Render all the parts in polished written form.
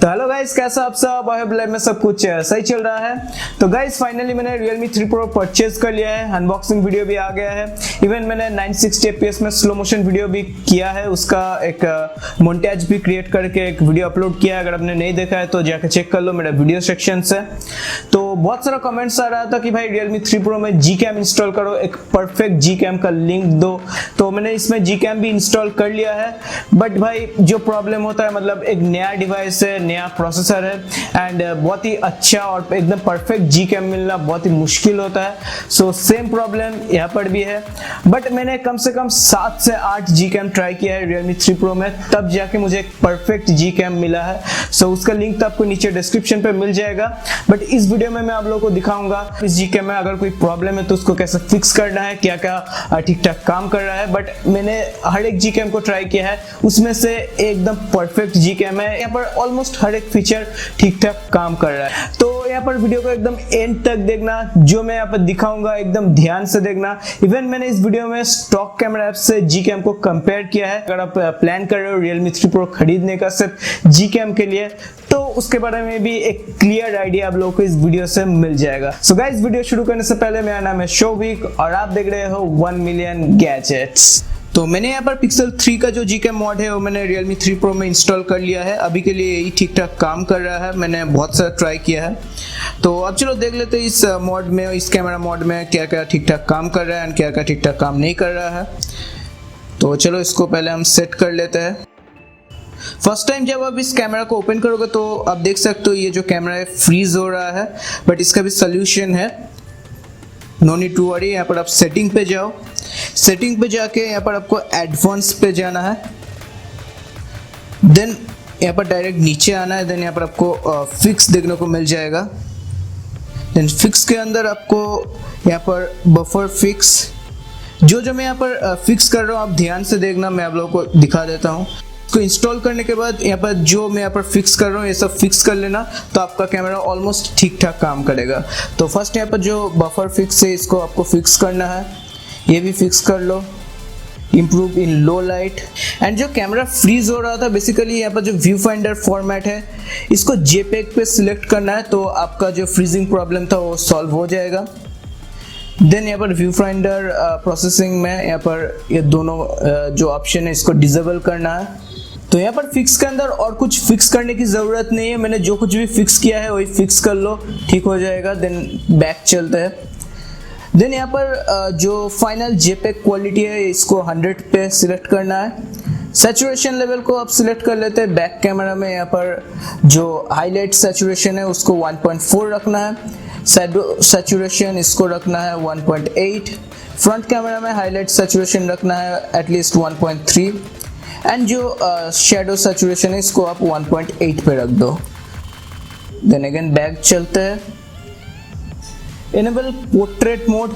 तो hello guys, कैसा आप सब? आई होप लाइफ में सब कुछ सही चल रहा है। तो गाइस फाइनली मैंने Realme 3 Pro परचेज कर लिया है। अनबॉक्सिंग वीडियो भी आ गया है। इवन मैंने 960 fps में स्लो मोशन वीडियो भी किया है, उसका एक मोन्टेज भी क्रिएट करके एक वीडियो अपलोड किया है। अगर आपने नहीं देखा है तो जाकर चेक कर लो मेरा वीडियो सेक्शन से। तो बहुत सारा कमेंट्स आ रहा था कि भाई Realme 3 Pro में Gcam इंस्टॉल करो, एक परफेक्ट Gcam का लिंक दो। तो मैंने इसमें Gcam भी इंस्टॉल कर लिया है, बट भाई जो प्रॉब्लम होता है, मतलब एक नया डिवाइस है, नया प्रोसेसर है एंड बहुत ही अच्छा और एकदम परफेक्ट Gcam मिलना बहुत ही मुश्किल होता है। सो सेम प्रॉब्लम यहाँ पर भी है, बट मैंने कम से कम 7 से 8 Gcam ट्राई किया है Realme 3 Pro में, तब जाके मुझे एक परफेक्ट Gcam मिला है। सो उसका लिंक तो आपको नीचे डिस्क्रिप्शन पे मिल जाएगा। बट इस वीडियो में मैं आप लोगों को दिखाऊंगा इस Gcam में अगर कोई प्रॉब्लम है तो उसको कैसे फिक्स करना है, क्या क्या ठीक ठाक काम कर रहा है। बट मैंने हर एक Gcam को ट्राई किया है, उसमें से एकदम परफेक्ट Gcam है। यहाँ पर ऑलमोस्ट हर एक फीचर ठीक ठाक काम कर रहा है। तो यहाँ पर वीडियो को एकदम एंड तक देखना, जो मैं यहाँ पर दिखाऊंगा एकदम ध्यान से देखना। इवन मैंने इस वीडियो में स्टॉक कैमरा ऐप से Gcam को कंपेयर किया है। अगर आप प्लान कर रहे हो Realme 3 Pro खरीदने का सिर्फ Gcam के लिए, तो उसके बारे में भी एक क्लियर आइडिया आप लोगों को इस वीडियो से मिल जाएगा। सो गाइस, वीडियो शुरू करने से पहले मेरा नाम है शोभिक और आप देख रहे हो 1 मिलियन गैजेट्स। तो मैंने यहाँ पर Pixel 3 का जो Gcam मॉड है वो मैंने Realme 3 Pro में इंस्टॉल कर लिया है। अभी के लिए यही ठीक ठाक काम कर रहा है, मैंने बहुत सारा ट्राई किया है। तो अब चलो देख लेते हैं इस मॉड में, इस कैमरा मॉड में क्या क्या ठीक ठाक काम कर रहा है और क्या क्या ठीक ठाक काम नहीं कर रहा है। तो चलो इसको पहले हम सेट कर लेते हैं। फर्स्ट टाइम जब आप इस कैमरा को ओपन करोगे तो आप देख सकते हो ये जो कैमरा है फ्रीज हो रहा है, बट इसका भी सोल्यूशन है, नो नीड टू वरी। यहाँ पर आप सेटिंग पे जाओ, सेटिंग पे जाके यहाँ पर आपको एडवांस पे जाना है, देन यहाँ पर डायरेक्ट नीचे आना है, देन यहाँ पर आपको फिक्स देखने को मिल जाएगा। देन फिक्स के अंदर आपको यहाँ पर बफर फिक्स, जो मैं यहाँ पर फिक्स कर रहा हूँ आप ध्यान से देखना, मैं आप लोगों को दिखा देता हूँ। इसको इंस्टॉल करने के बाद यहाँ पर जो मैं यहाँ पर फिक्स कर रहा हूँ ये सब फिक्स कर लेना, तो आपका कैमरा ऑलमोस्ट ठीक ठाक काम करेगा। तो फर्स्ट यहाँ पर जो बफर फिक्स है इसको आपको फिक्स करना है, ये भी फिक्स कर लो। Improve in low light, and जो कैमरा फ्रीज हो रहा था बेसिकली यहाँ पर जो व्यू फाइंडर फॉर्मेट है इसको JPEG पे सिलेक्ट करना है, तो आपका जो फ्रीजिंग प्रॉब्लम था वो सॉल्व हो जाएगा। देन यहाँ पर व्यू फाइंडर प्रोसेसिंग में यहाँ पर ये दोनों जो ऑप्शन है इसको डिसेबल करना है। तो यहाँ पर फिक्स के अंदर और कुछ फिक्स करने की ज़रूरत नहीं है, मैंने जो कुछ भी फिक्स किया है वही फिक्स कर लो, ठीक हो जाएगा। देन बैक चलते हैं। देन यहाँ पर जो फाइनल JPEG क्वालिटी है इसको 100 पे सिलेक्ट करना है। सैचुरेशन लेवल को आप सिलेक्ट कर लेते हैं। बैक कैमरा में यहाँ पर जो हाईलाइट सैचुरेशन है उसको 1.4 रखना है, सैचुरेशन इसको रखना है 1.8, फ्रंट कैमरा में हाईलाइट सैचुरेशन रखना है एटलीस्ट 1.3, एंड जो शैडो सैचुरेशन है इसको आप 1.8 पे रख दो। देन अगेन बैक चलते हैं। इनेबल पोर्ट्रेट मोड,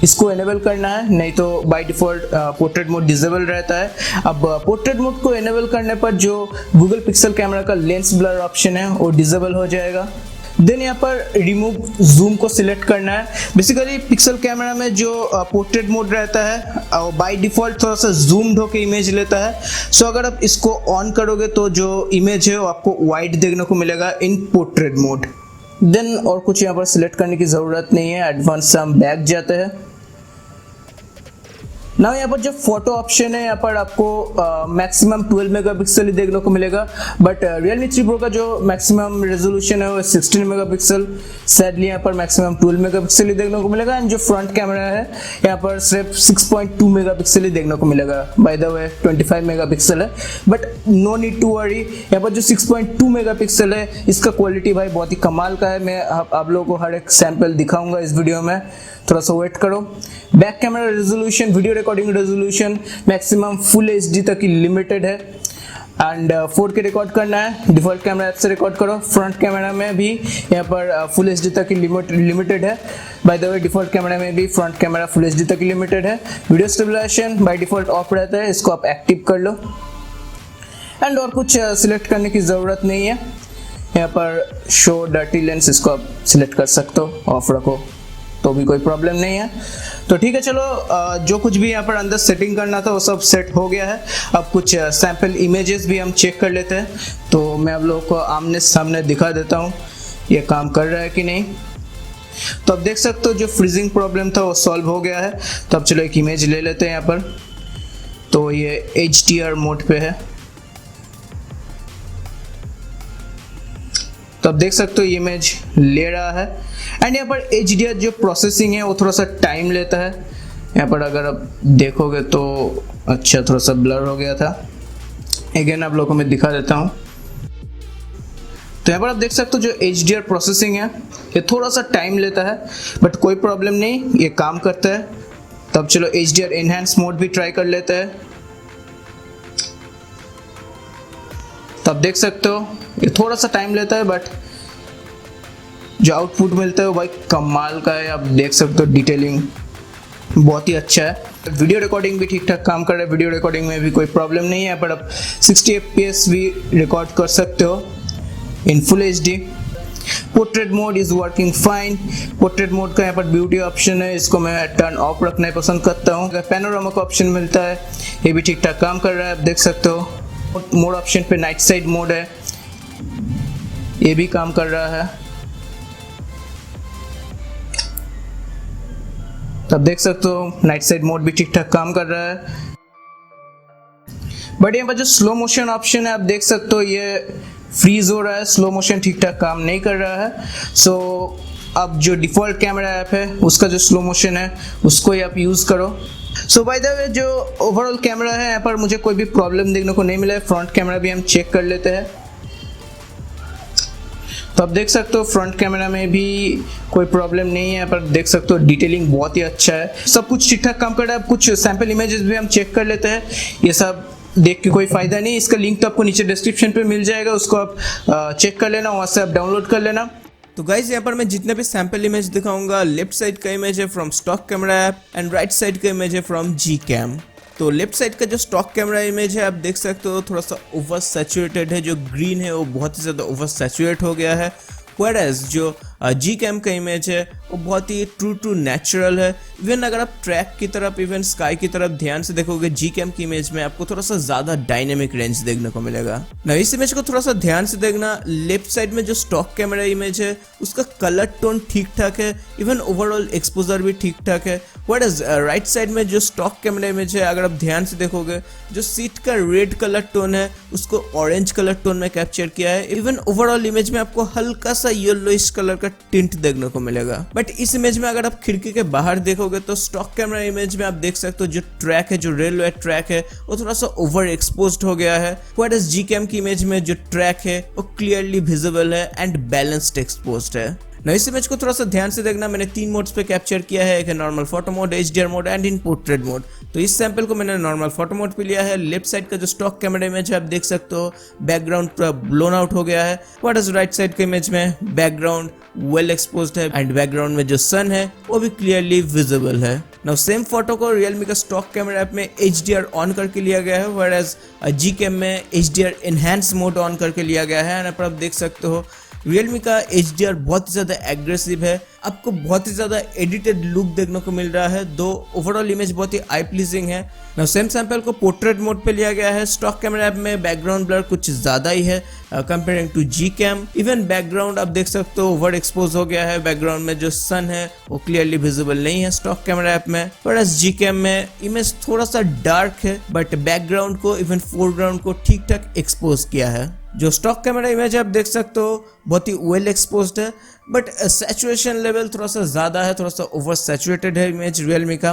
इसको इनेबल करना है, नहीं तो by default portrait mode disable रहता है। अब पोर्ट्रेट मोड को इनेबल करने पर जो गूगल पिक्सल कैमरा का लेंस ब्लर ऑप्शन है वो डिसेबल हो जाएगा। देन यहाँ पर रिमूव जूम को सिलेक्ट करना है। बेसिकली पिक्सल कैमरा में जो पोर्ट्रेट मोड रहता है बाय डिफॉल्ट थोड़ा सा जूम्ड होकर इमेज लेता है। सो अगर आप इसको ऑन करोगे तो जो इमेज है वो आपको वाइड देखने को मिलेगा इन पोर्ट्रेट मोड। देन और कुछ यहाँ पर सिलेक्ट करने की ज़रूरत नहीं है, एडवांस से हम बैक जाते हैं। ना यहाँ पर जो फोटो ऑप्शन है यहाँ पर आपको मैक्सिमम 12 मेगापिक्सल ही देखने को मिलेगा, बट Realme 3 Pro का जो मैक्सिमम रेजोल्यूशन है वो 16 मेगापिक्सल, सैडली यहाँ पर मैक्सिमम 12 मेगापिक्सल ही देखने को मिलेगा। एंड जो फ्रंट कैमरा है यहाँ पर सिर्फ 6.2 मेगापिक्सल ही देखने को मिलेगा। बाय द वे 25 मेगापिक्सल है, but no need to worry. यहाँ पर जो 6.2 मेगापिक्सल है इसका क्वालिटी भाई बहुत ही कमाल का है। मैं आप लोगों को हर एक सैंपल दिखाऊंगा इस वीडियो में, थोड़ा सा वेट करो। Back camera resolution, video recording resolution maximum full HD तक ही लिमिटेड है, एंड 4K रिकॉर्ड करना है, डिफॉल्ट कैमरा ऐप से रिकॉर्ड करो। फ्रंट कैमरा में भी यहाँ पर फुल HD तक ही लिमिटेड है। By the way default camera में भी फ्रंट कैमरा फुल HD तक ही लिमिटेड है। Video stabilization by default off रहता है, इसको आप एक्टिव कर लो। एंड और कुछ सिलेक्ट करने की ज़रूरत नहीं है। यहाँ पर शो डर्टी लेंस, इसको आप सिलेक्ट कर सकते हो, ऑफ रखो। तो भी कोई प्रॉब्लम नहीं है। तो ठीक है, चलो जो कुछ भी यहाँ पर अंदर सेटिंग करना था वो सब सेट हो गया है। अब कुछ सैंपल इमेजेस भी हम चेक कर लेते हैं। तो मैं आप लोगों को आमने सामने दिखा देता हूँ ये काम कर रहा है कि नहीं। तो अब देख सकते हो जो फ्रीजिंग प्रॉब्लम था वो सॉल्व हो गया है। तो अब चलो एक इमेज ले लेते हैं यहाँ पर। तो ये HDR मोड पे है। तो अब देख सकते हो ये इमेज ले रहा है। एंड यहाँ पर HDR जो प्रोसेसिंग है वो थोड़ा सा टाइम लेता है। यहाँ पर अगर आप देखोगे तो अच्छा थोड़ा सा ब्लर हो गया था। अगेन आप लोगों को मैं दिखा देता हूँ। तो यहाँ पर आप देख सकते हो जो HDR प्रोसेसिंग है ये थोड़ा सा टाइम लेता है, बट कोई प्रॉब्लम नहीं, ये काम करता है। तो अब चलो HDR एनहांस मोड भी ट्राई कर लेते हैं। तो आप देख सकते हो ये थोड़ा सा टाइम लेता है, बट जो आउटपुट मिलता है वो भाई कमाल का है। आप देख सकते हो डिटेलिंग बहुत ही अच्छा है। वीडियो रिकॉर्डिंग भी ठीक ठाक काम कर रहा है, वीडियो रिकॉर्डिंग में भी कोई प्रॉब्लम नहीं है। पर आप 60 FPS भी रिकॉर्ड कर सकते हो in full HD। Portrait mode is working fine. Portrait mode का यहाँ पर ब्यूटी ऑप्शन है, इसको मैं टर्न ऑफ रखना पसंद करता हूँ। पैनोरामा का ऑप्शन मिलता है, ये भी ठीक ठाक काम कर रहा है। आप देख सकते हो मोड ऑप्शन पे नाइट साइड मोड है, ये भी काम कर रहा है। तो आप देख सकते हो नाइट साइड मोड भी ठीक ठाक काम कर रहा है। बट यहाँ पर जो स्लो मोशन ऑप्शन है आप देख सकते हो ये फ्रीज हो रहा है, स्लो मोशन ठीक ठाक काम नहीं कर रहा है। सो अब जो डिफ़ॉल्ट कैमरा ऐप है उसका जो स्लो मोशन है उसको ही आप यूज़ करो। सो बाय द वे जो ओवरऑल कैमरा है यहाँ पर मुझे कोई भी प्रॉब्लम देखने को नहीं मिला है। फ्रंट कैमरा भी हम चेक कर लेते हैं। तो आप देख सकते हो फ्रंट कैमरा में भी कोई प्रॉब्लम नहीं है, पर देख सकते हो डिटेलिंग बहुत ही अच्छा है, सब कुछ ठीक ठाक काम कर रहा है। अब कुछ सैंपल इमेजेस भी हम चेक कर लेते हैं। ये सब देख के कोई फायदा नहीं, इसका लिंक तो आपको नीचे डिस्क्रिप्शन पे मिल जाएगा, उसको आप चेक कर लेना, वहाँ से आप डाउनलोड कर लेना। तो गाइज यहाँ पर मैं जितने भी सैंपल इमेज दिखाऊंगा, लेफ्ट साइड का इमेज है from stock camera app and right side का इमेज है फ्रॉम Gcam। तो लेफ्ट साइड का जो स्टॉक कैमरा इमेज है आप देख सकते हो थोड़ा सा ओवर सैचुरेटेड है, जो ग्रीन है वो बहुत ही ज़्यादा ओवर सैचुरेट हो गया है। व्हेयरएज जो Gcam का इमेज है वो बहुत ही ट्रू टू नेचुरल है। इवन अगर आप ट्रैक की तरफ, इवन स्काई की तरफ ध्यान से देखोगे Gcam की इमेज में आपको थोड़ा सा ज़्यादा डायनेमिक रेंज देखने को मिलेगा। ना इस इमेज को थोड़ा सा ध्यान से देखना, लेफ्ट साइड में जो स्टॉक कैमरा इमेज है उसका कलर टोन ठीक ठाक है, इवन ओवरऑल एक्सपोजर भी ठीक ठाक है। व्हेयरएज राइट साइड में जो स्टॉक कैमरा इमेज है अगर आप ध्यान से देखोगे जो सीट का रेड कलर टोन है उसको ऑरेंज कलर टोन में कैप्चर किया है। इवन ओवरऑल इमेज में आपको हल्का सा येलोइश कलर का टिंट देखने को मिलेगा। बट इस इमेज में अगर आप खिड़की के बाहर देखोगे तो स्टॉक कैमरा इमेज में आप देख सकते हो जो ट्रैक है, जो रेलवे ट्रैक है वो थोड़ा सा ओवर एक्सपोज्ड हो गया है। व्हेयरएज Gcam की इमेज में जो ट्रैक है वो क्लियरली विजिबल है एंड बैलेंस्ड एक्सपोज्ड है। ना इस इमेज को थोड़ा सा ध्यान से देखना, मैंने 3 मोड्स पे कैप्चर किया है, एक है normal photo mode, HDR mode and in portrait mode. तो इस सैंपल को मैंने नॉर्मल फोटो मोड पे लिया है। लेफ्ट साइड का जो स्टॉक कैमरा इमेज है आप देख सकते हो बैकग्राउंड पूरा ब्लोन आउट हो गया है। व्हाट इज राइट साइड के इमेज में बैकग्राउंड वेल एक्सपोज्ड है एंड बैकग्राउंड में जो सन है वो भी क्लियरली विजिबल है। नाउ सेम फोटो को Realme का स्टॉक कैमरा ऐप में HDR ऑन करके लिया गया है, व्हेयरएज Gcam में HDR एनहांस मोड ऑन करके लिया गया है। एंड आप देख सकते हो Realme का HDR बहुत ही ज़्यादा एग्रेसिव है, आपको बहुत ही ज़्यादा एडिटेड लुक देखने को मिल रहा है, दो ओवरऑल इमेज बहुत ही आई प्लीजिंग है। नाउ सेम सैंपल को पोर्ट्रेट मोड पे लिया गया है। स्टॉक कैमरा ऐप में बैकग्राउंड ब्लर कुछ ज़्यादा ही है comparing to Gcam। Even background आप देख सकते हो ओवर एक्सपोज हो गया है, बैकग्राउंड में जो सन है वो क्लियरली विजिबल नहीं है स्टॉक कैमरा ऐप में। पर Gcam में इमेज थोड़ा सा डार्क है बट बैकग्राउंड को इवन फोरग्राउंड को ठीक ठाक एक्सपोज किया है। जो स्टॉक कैमरा इमेज आप देख सकते हो बहुत ही वेल एक्सपोज्ड है बट सैचुरेशन लेवल थोड़ा सा ज़्यादा है, थोड़ा सा ओवर सैचुरेटेड है इमेज Realme का।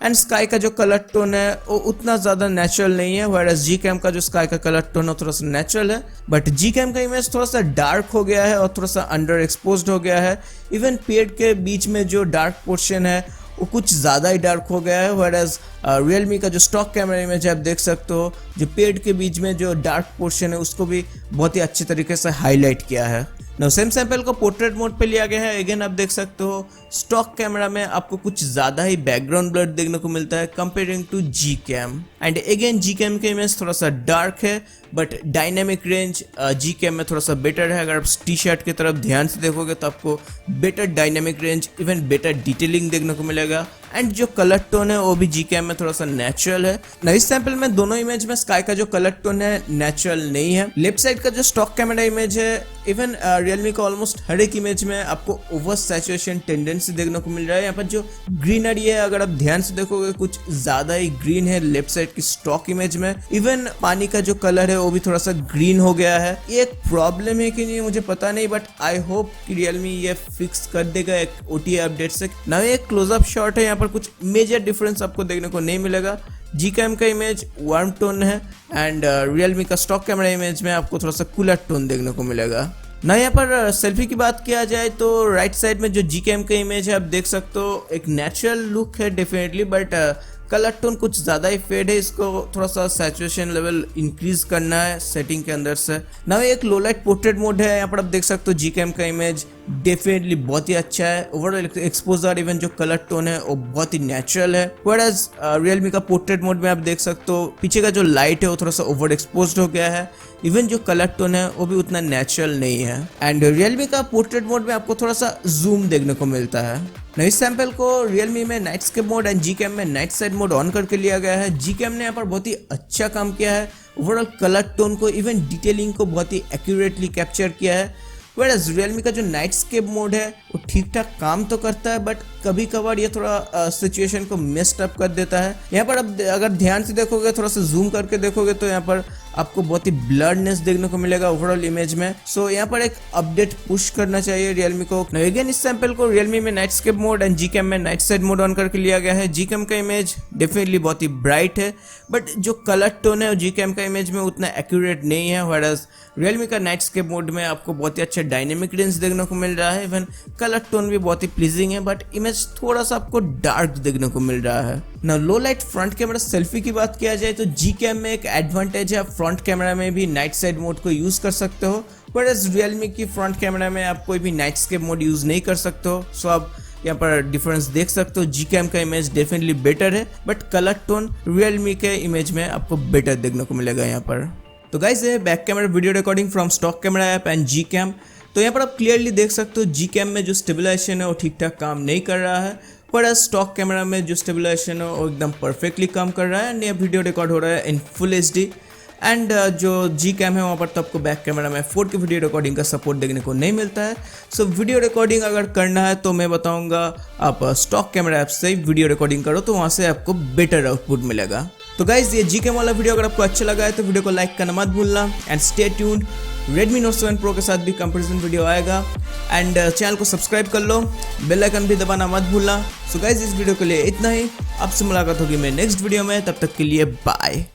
एंड स्काई का जो कलर टोन है वो उतना ज़्यादा नेचुरल नहीं है, व्हेयरएज Gcam का जो स्काई का कलर टोन है थोड़ा सा नेचुरल है। बट Gcam का इमेज थोड़ा सा डार्क हो गया है और थोड़ा सा अंडर एक्सपोज्ड हो गया है। इवन पेड़ के बीच में जो डार्क पोर्शन है वो कुछ ज़्यादा ही डार्क हो गया है, व्हेयरएज Realme का जो स्टॉक कैमरा इमेज आप देख सकते हो जो पेड़ के बीच में जो डार्क पोर्शन है उसको भी बहुत ही अच्छे तरीके से हाईलाइट किया है। नाउ सेम सैंपल को पोर्ट्रेट मोड पे लिया गया है। अगेन आप देख सकते हो स्टॉक कैमरा में आपको कुछ ज़्यादा ही बैकग्राउंड ब्लर देखने को मिलता है comparing to Gcam। And again Gcam के इमेज थोड़ा सा डार्क है but dynamic range G cam में थोड़ा सा बेटर है। अगर आप टी शर्ट की तरफ ध्यान से देखोगे तो आपको better dynamic range, even better detailing देखने को मिलेगा। एंड जो कलर टोन है वो भी जी कैम में थोड़ा सा नेचुरल है। नई सैंपल में दोनों इमेज में स्काई का जो कलर टोन है नेचुरल नहीं है। लेफ्ट साइड का जो स्टॉक कैमरा इमेज है, इवन रियलमी का ऑलमोस्ट हर एक इमेज में आपको ओवर सैचुरेशन टेंडेंसी देखने को मिल रहा है। यहाँ पर जो ग्रीनरी है, अगर आप ध्यान से देखोगे कुछ ज्यादा ही ग्रीन है लेफ्ट साइड की स्टॉक इमेज में। इवन पानी का जो कलर है वो भी थोड़ा सा ग्रीन हो गया है। ये एक प्रॉब्लम है कि नहीं मुझे पता नहीं, बट आई होप कि रियलमी ये फिक्स कर देगा एक OTA अपडेट से। ना ये क्लोजअप शॉट है, यहाँ पर कुछ मेजर डिफरेंस आपको देखने को नहीं मिलेगा। जी कैम का इमेज वार्म टोन है एंड रियलमी का स्टॉक कैमरा इमेज में आपको थोड़ा सा कूलर टोन देखने को मिलेगा। ना यहाँ पर सेल्फी की बात किया जाए तो राइट साइड में जो जी कैम का इमेज है आप देख सकते हो, एक नेचुरल लुक है डेफिनेटली, बट कलर टोन कुछ ज़्यादा ही फेड है। इसको थोड़ा सा सैचुरेशन लेवल इंक्रीज करना है सेटिंग के अंदर से। ना एक लो लाइट पोर्ट्रेट मोड है, यहाँ पर आप देख सकते हो जी कैम का इमेज डेफिनेटली बहुत ही अच्छा है। ओवरऑल एक्सपोजर इवन जो कलर टोन है वो बहुत ही नेचुरल है। व्हेयरएज रियलमी का पोर्ट्रेट मोड में आप देख सकते हो पीछे का जो लाइट है वो थोड़ा सा ओवर एक्सपोज्ड हो गया है। इवन जो कलर टोन है वो भी उतना नेचुरल नहीं है। एंड रियलमी का पोर्ट्रेट मोड में आपको थोड़ा सा जूम देखने को मिलता है। इस सैंपल को रियलमी में nightscape mode and G cam में नाइट साइड मोड ऑन करके लिया गया है। जी कैम ने यहाँ पर बहुत ही अच्छा काम किया है। ओवरऑल कलर टोन को इवन डिटेलिंग को बहुत ही एक्यूरेटली कैप्चर किया है। वेयरएज रियलमी का जो नाइट स्केप मोड है वो ठीक ठाक काम तो करता है, बट कभी कभार ये थोड़ा सिचुएशन को मिस्ड अप कर देता है। यहाँ पर अब अगर ध्यान से देखोगे, थोड़ा सा जूम करके देखोगे तो यहाँ पर आपको बहुत ही ब्लरनेस देखने को मिलेगा ओवरऑल इमेज में। सो यहाँ पर एक अपडेट पुश करना चाहिए रियलमी को। अगेन इस सैंपल को रियलमी में nightscape mode and G cam में नाइट साइड मोड ऑन करके लिया गया है। जी कैम का इमेज डेफिनेटली बहुत ही ब्राइट है, बट जो कलर टोन है वो जी कैम का इमेज में उतना एक्यूरेट नहीं है। व्हेयरएज रियलमी का नाइट स्केप मोड में आपको बहुत ही अच्छा डायनेमिक रेंज देखने को मिल रहा है। इवन कलर टोन भी बहुत ही प्लीजिंग है, बट इमेज थोड़ा सा आपको डार्क देखने को मिल रहा है। ना लो लाइट फ्रंट कैमरा सेल्फी की बात किया जाए तो जी कैम में एक एडवांटेज है, आप फ्रंट कैमरा में भी नाइट साइड मोड को यूज कर सकते हो। व्हेयरएज रियलमी की फ्रंट कैमरा में आप कोई भी नाइट स्केप मोड यूज नहीं कर सकते हो। सो आप यहाँ पर डिफरेंस देख सकते हो। जी कैम का इमेज डेफिनेटली बेटर है, बट कलर टोन रियलमी के इमेज में आपको बेटर देखने को मिलेगा यहाँ पर। तो गाइस ये back camera video recording from stock camera app and G cam. तो यहाँ पर आप क्लियरली देख सकते हो जी कैम में जो स्टेबलाइजेशन है वो ठीक ठाक काम नहीं कर रहा है, पर स्टॉक कैमरा में जो स्टेबलाइजेशन है वो एकदम परफेक्टली काम कर रहा है। एंड ये वीडियो रिकॉर्ड हो रहा है इन फुल HD। एंड जो जी कैम है वहाँ पर तो आपको बैक कैमरा में 4K वीडियो रिकॉर्डिंग का सपोर्ट देखने को नहीं मिलता है। सो वीडियो रिकॉर्डिंग अगर करना है तो मैं बताऊंगा आप स्टॉक कैमरा ऐप से वीडियो रिकॉर्डिंग करो, तो वहाँ से आपको बेटर आउटपुट मिलेगा। तो गाइज ये जी कैम वाला वीडियो अगर आपको अच्छा लगा है तो वीडियो को लाइक करना मत भूलना। And stay tuned, Redmi Note 7 Pro के साथ भी कंपैरिजन वीडियो आएगा। एंड चैनल को सब्सक्राइब कर लो, बेल आइकन भी दबाना मत भूलना। सो गाइज इस वीडियो के लिए इतना ही। आपसे मुलाकात होगी मैं नेक्स्ट वीडियो में, तब तक के लिए बाय।